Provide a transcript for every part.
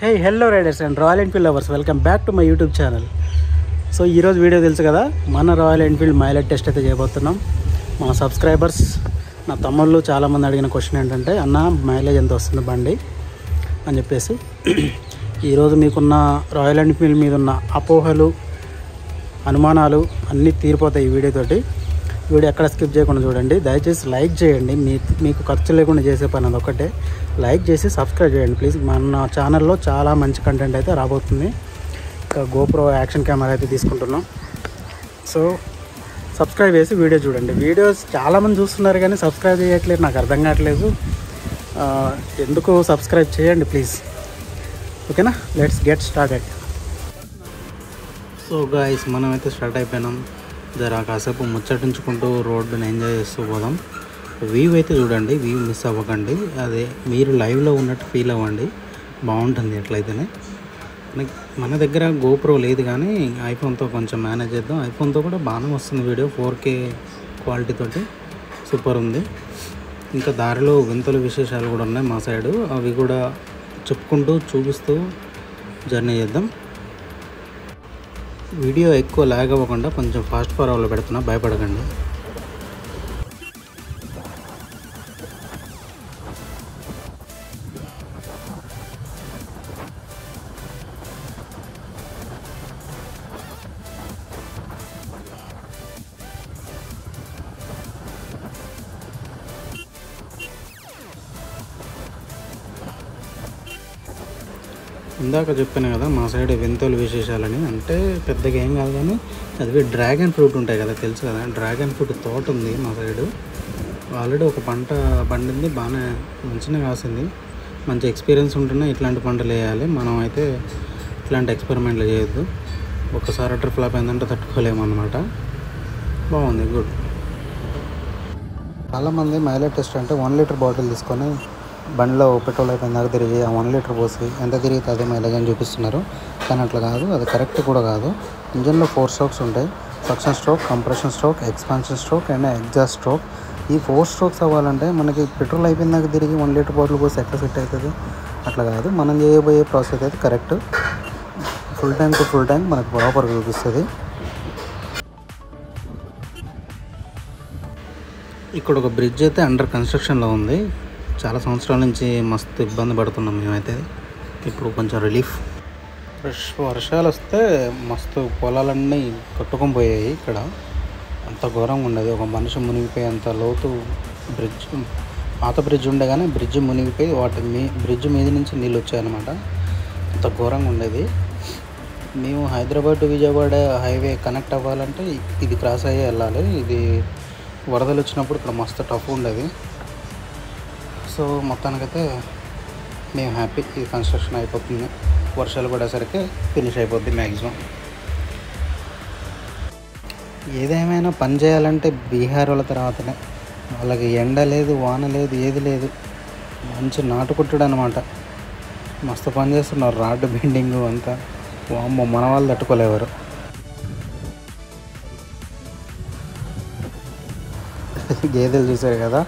Hey hello riders and royal Enfield lovers, welcome back to my YouTube channel. So ఈరోజు video తెలుసు కదా, మన royal Enfield mileage test అయితే చేయబోతున్నాం. మా సబ్స్క్రైబర్స్, నా తమ్ముళ్ళు చాలామంది అడిగిన క్వశ్చన్ ఏంటంటే, అన్న మైలేజ్ ఎంత వస్తుంది బండి అని చెప్పేసి. ఈరోజు మీకున్న రాయల్ ఎన్ఫీల్డ్ మీద ఉన్న అపోహలు, అనుమానాలు అన్నీ తీరిపోతాయి ఈ వీడియోతోటి. వీడియో ఎక్కడ స్కిప్ చేయకుండా చూడండి. దయచేసి లైక్ చేయండి. మీకు ఖర్చు లేకుండా చేసే పని అది ఒకటే. లైక్ చేసి సబ్స్క్రైబ్ చేయండి ప్లీజ్. మన ఛానల్లో చాలా మంచి కంటెంట్ అయితే రాబోతుంది. ఇంకా గోప్రో యాక్షన్ కెమెరా అయితే తీసుకుంటున్నాం. సో సబ్స్క్రైబ్ చేసి వీడియో చూడండి. వీడియోస్ చాలామంది చూస్తున్నారు కానీ సబ్స్క్రైబ్ చేయట్లేదు, నాకు అర్థం కావట్లేదు. ఎందుకు సబ్స్క్రైబ్ చేయండి ప్లీజ్. ఓకేనా, let's get started. So guys, మనమైతే స్టార్ట్ అయిపోయినాం. జరా కాసేపు ముచ్చటించుకుంటూ రోడ్డుని ఎంజాయ్ చేస్తూ పోదాం. వ్యూ అయితే చూడండి, వ్యూ మిస్ అవ్వకండి. అదే మీరు లైవ్లో ఉన్నట్టు ఫీల్ అవ్వండి, బాగుంటుంది ఎట్లయితేనే. మన దగ్గర గోప్రో లేదు కానీ ఐఫోన్తో కొంచెం మేనేజ్ చేద్దాం. ఐఫోన్తో కూడా బాగానే వస్తుంది వీడియో, 4K క్వాలిటీ తోటి సూపర్ ఉంది. ఇంకా దారిలో వింతలు విశేషాలు కూడా ఉన్నాయి మా సైడు, అవి కూడా చెప్పుకుంటూ చూపిస్తూ జర్నీ చేద్దాం. వీడియో ఎక్కువ లాగ్ అవ్వకుండా కొంచెం ఫాస్ట్ ఫార్వర్డ్లో పెడుతున్నా, భయపడకండి. ఇందాక చెప్పాను కదా మా సైడ్ వింతలు విశేషాలని, అంటే పెద్దగా ఏం కాదు కానీ అది డ్రాగన్ ఫ్రూట్ ఉంటాయి కదా, తెలుసు కదా. డ్రాగన్ ఫ్రూట్ తోట ఉంది మా సైడు. ఆల్రెడీ ఒక పంట పండింది, బాగానే మంచిగా కాసింది. మంచి ఎక్స్పీరియన్స్ ఉంటున్నా ఇట్లాంటి పంటలు వేయాలి. మనం అయితే ఇట్లాంటి ఎక్స్పెరిమెంట్లు చేయొద్దు. ఒక్కసారి ట్రిప్ ఫ్లాప్ అయిందంటే తట్టుకోలేము అన్నమాట. బాగుంది, గుడ్. చాలామంది మైలేజ్ టెస్ట్ అంటే 1 లీటర్ బాటిల్ తీసుకొని బండిలో పెట్రోల్ అయిపోయిందాక తిరిగి ఆ 1 లీటర్ పోసి ఎంత తిరిగితే అదే మైలేజ్ అని చూపిస్తున్నారు. కానీ అట్లా కాదు, అది కరెక్ట్ కూడా కాదు. ఇంజన్లో 4 స్ట్రోక్స్ ఉంటాయి: suction stroke, compression stroke, expansion stroke and exhaust stroke. ఈ 4 స్ట్రోక్స్ అవ్వాలంటే మనకి పెట్రోల్ అయిపోయిందాక తిరిగి 1 లీటర్ బాటిల్ పోసి ఎట్లా సెట్ అవుతుంది? అట్లా కాదు. మనం చేయబోయే ప్రాసెస్ అయితే correct. Full tank to full tank మనకు ప్రాపర్గా చూపిస్తుంది. ఇక్కడ ఒక బ్రిడ్జ్ అయితే అండర్ కన్స్ట్రక్షన్లో ఉంది. చాలా సంవత్సరాల నుంచి మస్తు ఇబ్బంది పడుతున్నాం మేమైతే. ఇప్పుడు కొంచెం రిలీఫ్. వర్షాలు వస్తే మస్తు పొలాలన్నీ కొట్టుకొని పోయాయి. ఇక్కడ అంత ఘోరంగా ఉండేది, ఒక మనిషి మునిగిపోయి అంత లోతు బ్రిడ్జ్. పాత బ్రిడ్జ్ ఉండే కానీ బ్రిడ్జ్ మునిగిపోయి బ్రిడ్జ్ మీద నుంచి నీళ్ళు వచ్చాయన్నమాట. అంత ఘోరంగా ఉండేది. మేము Hyderabad to Vijayawada highway connect అవ్వాలంటే ఇది క్రాస్ అయ్యే వెళ్ళాలి. ఇది వరదలు వచ్చినప్పుడు ఇక్కడ మస్తు టఫ్ ఉండేది. సో మొత్తానికైతే మేము హ్యాపీ, ఈ కన్స్ట్రక్షన్ అయిపోతుంది. వర్షాలు పడేసరికి ఫినిష్ అయిపోద్ది మ్యాక్సిమం. ఏదేమైనా పని చేయాలంటే బీహార్ వాళ్ళ తర్వాతనే. వాళ్ళకి ఎండ లేదు, వాన లేదు, ఏది లేదు. మంచి నాటుకుట్టుడు అనమాట. మస్తు పని చేస్తున్నారు, రాడ్ బెండింగ్ అంతా. వామ్మో, మన వాళ్ళు తట్టుకోలేవారు. గేదెలు చూసారు కదా,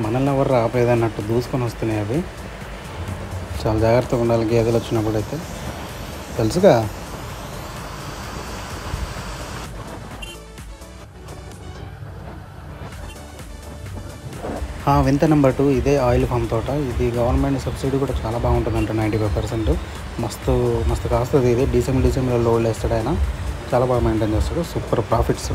మనల్ని ఎవరు ఆపేదన్నట్టు దూసుకొని వస్తున్నాయి అవి. చాలా జాగ్రత్తగా ఉండాలి గేదెలు వచ్చినప్పుడు అయితే, తెలుసుగా. వింత నెంబర్ 2 ఇదే ఆయిల్ పంప్ తోట. ఇది గవర్నమెంట్ సబ్సిడీ కూడా చాలా బాగుంటుందంట, 95%. మస్తు మస్తు కాస్తుంది ఇది. డిసెంబర్లో లోడ్ వేస్తాడు ఆయన, చాలా బాగా మెయింటైన్ చేస్తాడు. Super profits.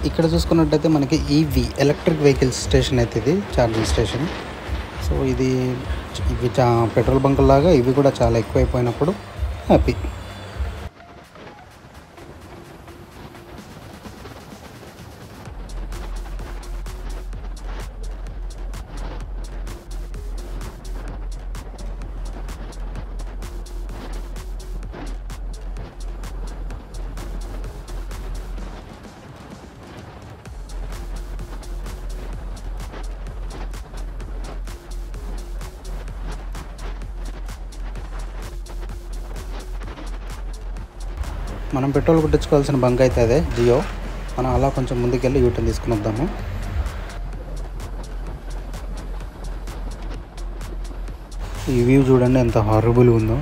ఇక్కడ చూసుకున్నట్టయితే మనకి ఈవీ ఎలక్ట్రిక్ వెహికల్స్ స్టేషన్ అయితే ఇది, ఛార్జింగ్ స్టేషన్. సో ఇవి పెట్రోల్ బంక్ లాగా ఇవి కూడా చాలా ఎక్కువైపోయినప్పుడు హ్యాపీ. మనం పెట్రోల్ కొట్టించుకోవాల్సిన బంక్ అయితే అదే జియో. మనం అలా కొంచెం ముందుకెళ్ళి యూటర్న్ తీసుకుని వద్దాము. ఈ వ్యూ చూడండి ఎంత హారబుల్ ఉందో.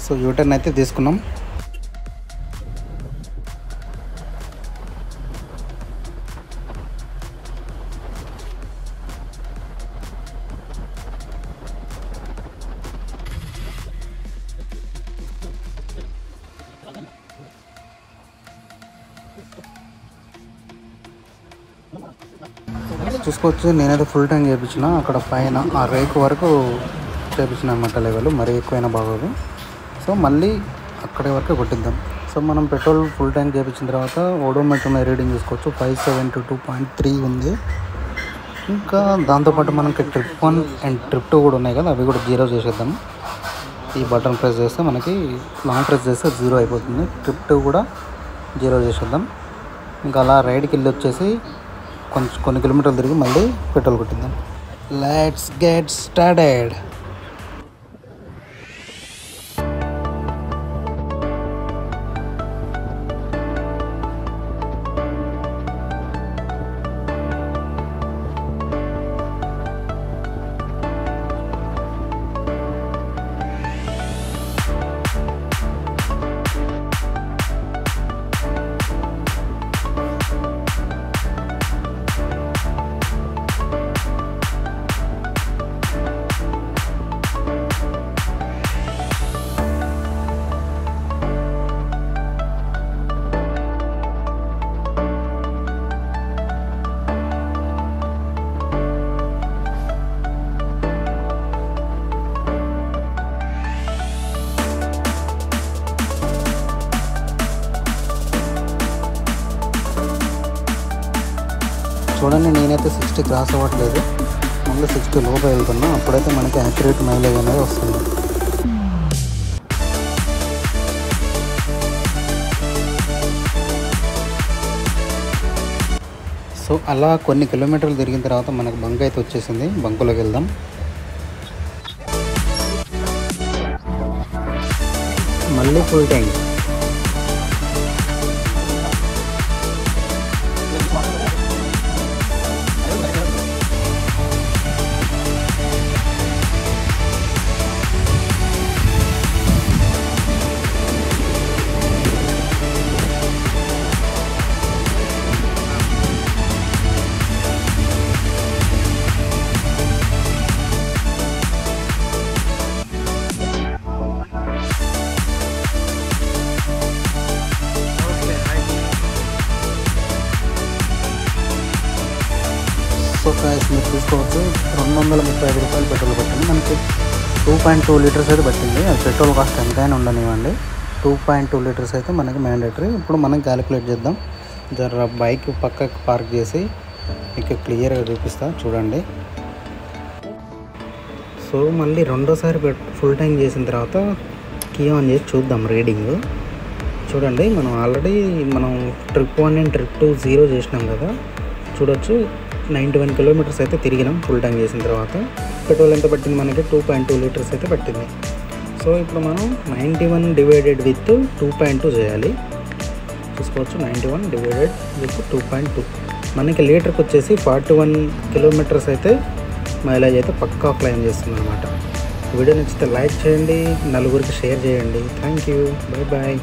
సో యూటర్న్ అయితే తీసుకున్నాం. చూసుకోవచ్చు, నేనైతే ఫుల్ ట్యాంక్ చేయించిన. అక్కడ పైన ఆ రేకు వరకు చేయించిన అన్నమాట లెవెల్, మరీ ఎక్కువైనా బాగోదు. సో మళ్ళీ అక్కడి వరకు కొట్టిద్దాం. సో మనం పెట్రోల్ ఫుల్ ట్యాంక్ చేయించిన తర్వాత ఓడోమీటర్ ఉన్న రీడింగ్ చూసుకోవచ్చు, 572.3 ఉంది. ఇంకా దాంతోపాటు మనకి ట్రిప్ 1 అండ్ ట్రిప్ 2 కూడా ఉన్నాయి కదా, అవి కూడా 0 చేసేద్దాం. ఈ బటన్ ప్రెస్ చేస్తే మనకి లాంగ్ ప్రెస్ చేస్తే 0 అయిపోతుంది. ట్రిప్ 2 కూడా 0 చేసేద్దాం. ఇంకా అలా రైడ్కి వెళ్ళి వచ్చేసి కొన్ని కిలోమీటర్లు తిరిగి మళ్ళీ పెట్రోల్ కొట్టిద్దాం. Let's get started. చూడండి, నేనైతే 60 క్రాస్ అవ్వట్లేదు, మళ్ళీ 60 లోపు వెళ్తున్నా. అప్పుడైతే మనకి యాక్యురేట్ మైలేజ్ అనేది వస్తుంది. సో అలా కొన్ని కిలోమీటర్లు తిరిగిన తర్వాత మనకు బంక్ అయితే వచ్చేసింది. బంకులోకి వెళ్దాం. మళ్ళీ ఫుల్ ట్యాంక్. సో ప్రైస్ మీరు చూసుకోవచ్చు, 235 రూపాయలు పెట్రోల్ పట్టింది. మనకి 2.2 లీటర్స్ అయితే పట్టింది. అది పెట్రోల్ కాస్ట్ ఎంతైనా ఉండనివ్వండి, 2.2 లీటర్స్ అయితే మనకి మ్యాండేటరీ. ఇప్పుడు మనం క్యాలిక్యులేట్ చేద్దాం. జర బైక్ పక్కకి పార్క్ చేసి మీకు క్లియర్గా చూపిస్తా చూడండి. సో మళ్ళీ రెండోసారి ఫుల్ ట్యాంక్ చేసిన తర్వాత కీ ఆన్ చేసి చూద్దాం రీడింగ్. చూడండి, మనం ట్రిప్ 1 అండ్ ట్రిప్ 2 0 చేసినాం కదా, చూడొచ్చు 91 కిలోమీటర్స్ అయితే తిరిగినాం ఫుల్ ట్యాంక్ చేసిన తర్వాత. పెట్రోల్ ఎంత పట్టింది మనకి? 2.2 లీటర్స్ అయితే పట్టింది. సో ఇప్పుడు మనం 91 డివైడెడ్ విత్ 2.2 చేయాలి. చూసుకోవచ్చు, 91 డివైడెడ్ విత్ 2.2 మనకి లీటర్కి వచ్చేసి 41 కిలోమీటర్స్ అయితే మైలేజ్ అయితే పక్కా క్లైమ్ చేస్తుంది అనమాట. వీడియో నచ్చితే లైక్ చేయండి, నలుగురికి షేర్ చేయండి. Thank you, bye bye.